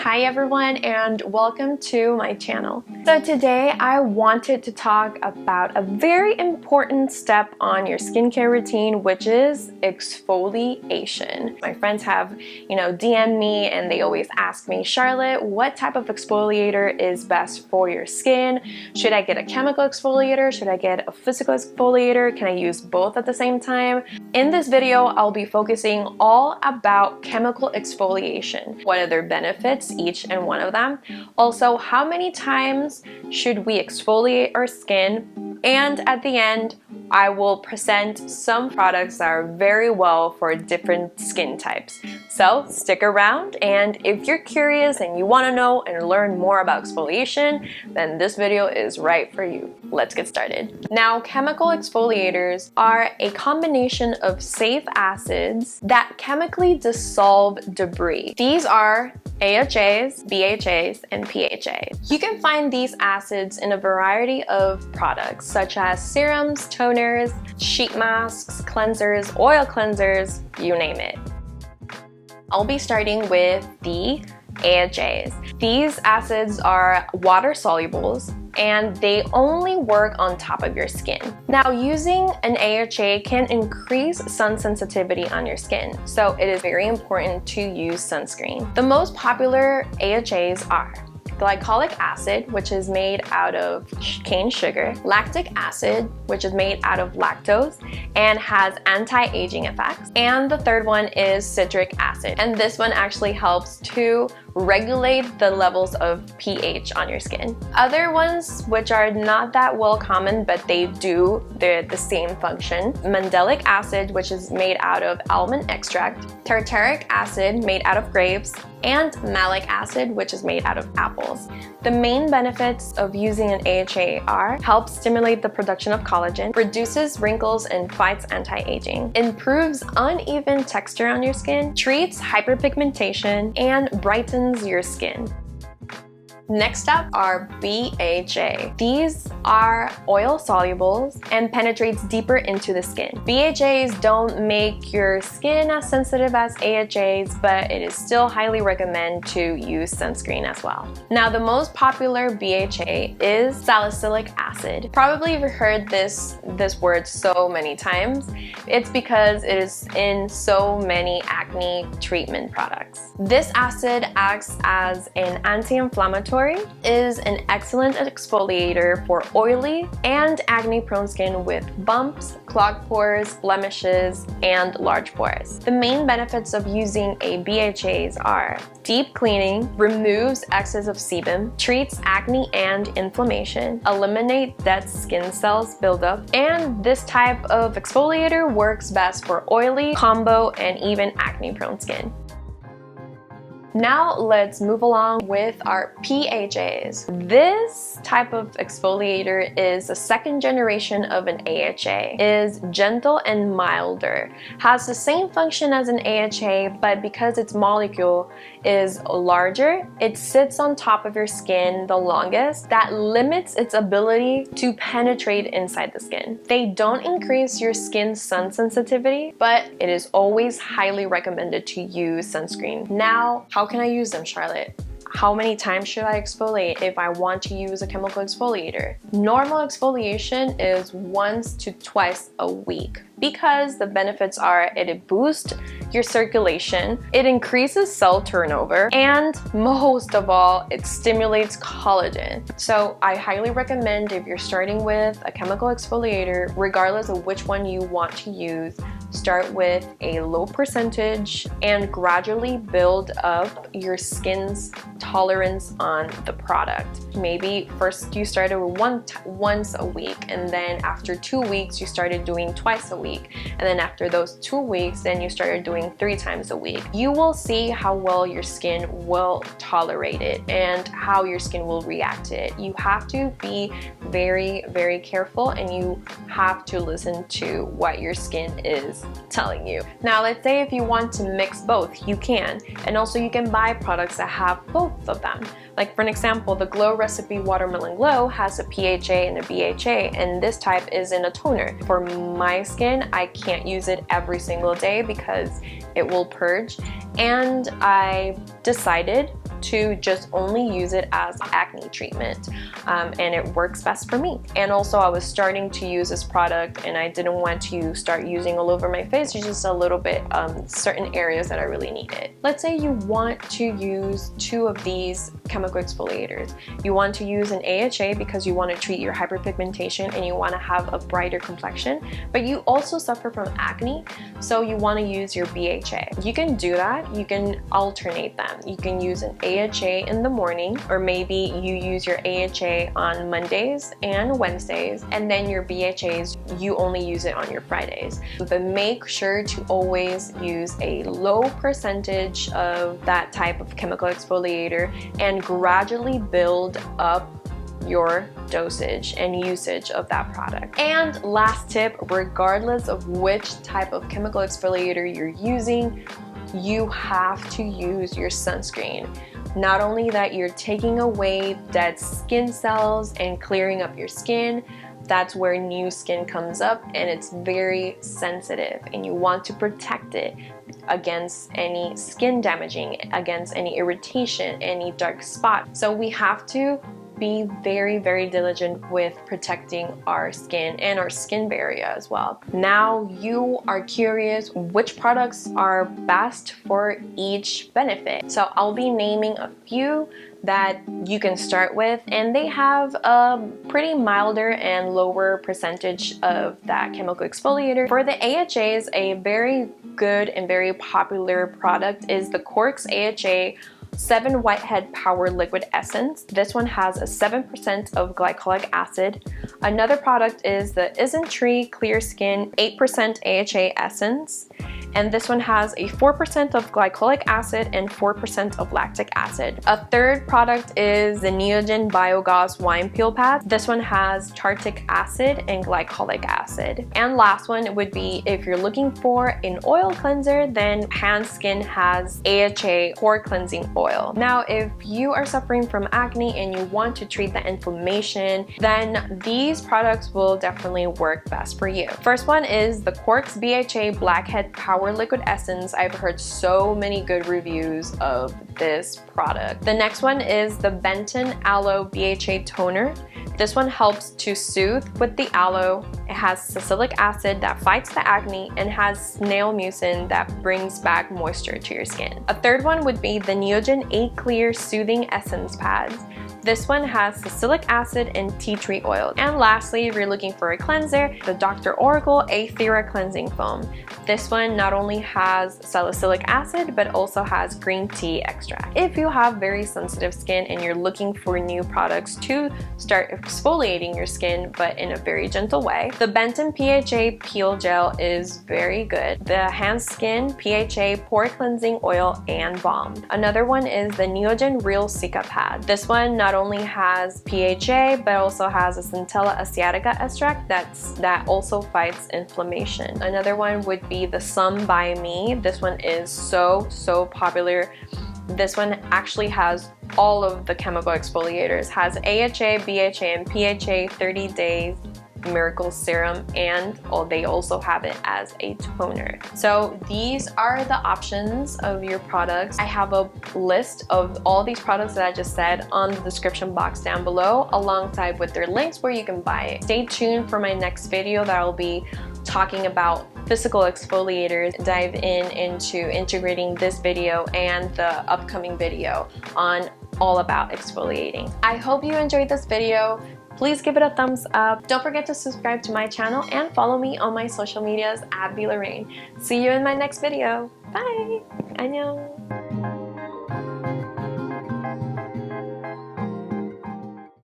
Hi everyone and welcome to my channel. So today I wanted to talk about a very important step on your skincare routine, which is exfoliation. My friends have, DM'd me and they always ask me, Charlotte, what type of exfoliator is best for your skin? Should I get a chemical exfoliator? Should I get a physical exfoliator? Can I use both at the same time? In this video, I'll be focusing all about chemical exfoliation. What are their benefits, each and one of them? Also, how many times should we exfoliate our skin? And at the end, I will present some products that are very well for different skin types. So stick around, and if you're curious and you want to know and learn more about exfoliation, then this video is right for you. Let's get started. Now, chemical exfoliators are a combination of safe acids that chemically dissolve debris. These are AHAs, BHAs, and PHAs. You can find these acids in a variety of products such as serums, toners, sheet masks, cleansers, oil cleansers, you name it. I'll be starting with the AHAs. These acids are water solubles and they only work on top of your skin. Now, using an AHA can increase sun sensitivity on your skin, so it is very important to use sunscreen. The most popular AHAs are glycolic acid, which is made out of cane sugar, lactic acid, which is made out of lactose and has anti-aging effects, and the third one is citric acid, and this one actually helps to regulate the levels of pH on your skin. Other ones which are not that well common but they do the same function: mandelic acid, which is made out of almond extract, tartaric acid made out of grapes, and malic acid, which is made out of apples. The main benefits of using an AHA are: helps stimulate the production of collagen, reduces wrinkles and fights anti-aging, improves uneven texture on your skin, treats hyperpigmentation, and brightens your skin. Next up are BHA. These are oil solubles and penetrates deeper into the skin. BHAs don't make your skin as sensitive as AHAs, but it is still highly recommended to use sunscreen as well. Now, the most popular BHA is salicylic acid. Probably you've heard this word so many times. It's because it is in so many acne treatment products. This acid acts as an anti-inflammatory, is an excellent exfoliator for oily and acne-prone skin with bumps, clogged pores, blemishes, and large pores. The main benefits of using a BHAs are: deep cleaning, removes excess of sebum, treats acne and inflammation, eliminate dead skin cells buildup, and this type of exfoliator works best for oily, combo, and even acne-prone skin. Now let's move along with our PHAs. This type of exfoliator is a second generation of an AHA. Is gentle and milder, has the same function as an AHA, but because its molecule is larger, it sits on top of your skin the longest. That limits its ability to penetrate inside the skin. They don't increase your skin's sun sensitivity, but it is always highly recommended to use sunscreen. Now, how can I use them, Charlotte? How many times should I exfoliate if I want to use a chemical exfoliator? Normal exfoliation is once to twice a week because the benefits are it boosts your circulation, it increases cell turnover, and most of all, it stimulates collagen. So I highly recommend, if you're starting with a chemical exfoliator, regardless of which one you want to use, start with a low percentage and gradually build up your skin's tolerance on the product. Maybe first you started with once a week, and then after 2 weeks you started doing twice a week, and then after those 2 weeks then you started doing 3 times a week. You will see how well your skin will tolerate it and how your skin will react to it. You have to be very, very careful, and you have to listen to what your skin is telling you. Now, let's say if you want to mix both, you can, and also you can buy products that have both of them. Like for an example, the Glow Recipe Watermelon Glow has a PHA and a BHA, and this type is in a toner. For my skin, I can't use it every single day because it will purge, and I decided to just only use it as acne treatment, and it works best for me. And also I was starting to use this product and I didn't want to start using all over my face, just a little bit certain areas that I really needed. Let's say you want to use 2 of these chemical exfoliators. You want to use an AHA because you want to treat your hyperpigmentation and you want to have a brighter complexion, but you also suffer from acne, so you want to use your BHA. You can do that. You can alternate them. You can use an AHA in the morning, or maybe you use your AHA on Mondays and Wednesdays, and then your BHAs, you only use it on your Fridays. But make sure to always use a low percentage of that type of chemical exfoliator and gradually build up your dosage and usage of that product. And last tip, regardless of which type of chemical exfoliator you're using, you have to use your sunscreen. Not only that, you're taking away dead skin cells and clearing up your skin. That's where new skin comes up, and it's very sensitive, and you want to protect it against any skin damaging, against any irritation, any dark spot. So we have to be very, very diligent with protecting our skin and our skin barrier as well. Now you are curious which products are best for each benefit. So I'll be naming a few that you can start with, and they have a pretty milder and lower percentage of that chemical exfoliator. For the AHAs, a very good and very popular product is the Cosrx AHA 7 Whitehead Power Liquid Essence. This one has a 7% of glycolic acid. Another product is the Isntree Clear Skin 8% AHA Essence. And this one has a 4% of glycolic acid and 4% of lactic acid. A third product is the Neogen Gauze Wine Peel Pad. This one has tartic acid and glycolic acid. And last one would be, if you're looking for an oil cleanser, then Hanskin has AHA Pore Cleansing Oil. Now, if you are suffering from acne and you want to treat the inflammation, then these products will definitely work best for you. First one is the Cosrx BHA Blackhead Power Liquid Essence. I've heard so many good reviews of this product. The next one is the Benton Aloe BHA Toner. This one helps to soothe with the aloe. It has salicylic acid that fights the acne and has snail mucin that brings back moisture to your skin. A third one would be the Neogen A-Clear Soothing Essence Pads. This one has salicylic acid and tea tree oil. And lastly, if you're looking for a cleanser, the Dr. Oracle A-Thera Cleansing Foam. This one not only has salicylic acid, but also has green tea extract. If you have very sensitive skin and you're looking for new products to start exfoliating your skin, but in a very gentle way, the Benton PHA Peel Gel is very good. The Hanskin PHA Pore Cleansing Oil and Balm. Another one is the Neogen Real Cica Pad. This one not only has PHA, but also has a Centella asiatica extract that also fights inflammation. Another one would be the Some by Me. This one is so popular. This one actually has all of the chemical exfoliators. Has AHA, BHA, and PHA 30 days miracle serum, and they also have it as a toner. So these are the options of your products. I have a list of all these products that I just said on the description box down below, alongside with their links where you can buy it. Stay tuned for my next video that I'll be talking about physical exfoliators, dive into integrating this video and the upcoming video on all about exfoliating. I hope you enjoyed this video. Please give it a thumbs up. Don't forget to subscribe to my channel and follow me on my social medias at Belorraine. See you in my next video. Bye! Annyeong!